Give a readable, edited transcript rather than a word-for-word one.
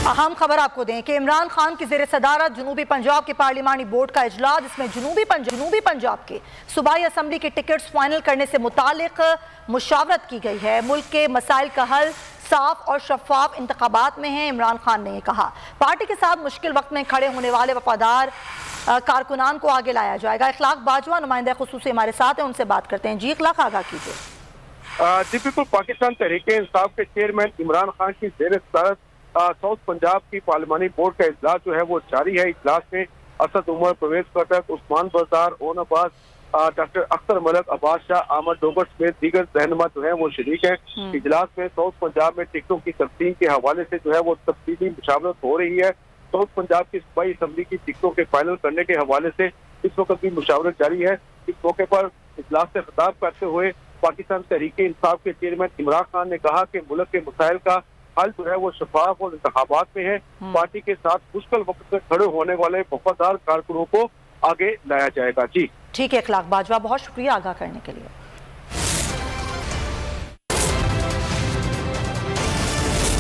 अहम खबर आपको दें कि इमरान खान की ज़ेर सदारत जनूबी पंजाब के पार्लिमानी बोर्ड का इजलास, जिसमें जनूबी पंजाब के सूबाई असम्बली के टिकट्स फाइनल करने से मुतालिक मुशावरत की गई है। मुल्क के मसाइल का हल साफ और शफाफ इंतखाबात में है। इमरान खान ने कहा पार्टी के साथ मुश्किल वक्त में खड़े होने वाले वफादार कारकुनान को आगे लाया जाएगा। इखलाक बाजवा नुमाइंदा खुसूसी हमारे साथ हैं, उनसे बात करते हैं। जी इखलाक, आगाह कीजिए। जी बिल्कुल, पाकिस्तान तहरीक इंसाफ के चेयरमैन इमरान खान की ज़ेर सदारत साउथ पंजाब की पार्लिमानी बोर्ड का इजलास जो है वो जारी है। इजलास में असद उमर, परवेज खटक, उस्मान बज़दार, ओन अब्बास, डॉक्टर अख्तर मलिक, अब्बास शाह, अहमद डोगर समेत दीगर रहनुमा जो है वो शरीक है। इजलास में साउथ पंजाब में टिकटों की तकसीम के हवाले से जो है वो तफसीली मुशावरत हो रही है। साउथ पंजाब की सूबाई असम्बली की टिकटों के फाइनल करने के हवाले से इस वक्त भी मुशावरत जारी है। इस मौके पर इजलास से खिताब करते हुए पाकिस्तान तहरीक इंसाफ के चेयरमैन इमरान खान ने कहा कि मुल्क के मसाइल का हल जो है वो शफाफ और इंतखाबात में है। पार्टी के साथ मुश्किल वक्त में खड़े होने वाले वफादार कारकुनों को आगे लाया जाएगा। जी ठीक है इखलाक बाजवा, बहुत शुक्रिया आगाह करने के लिए।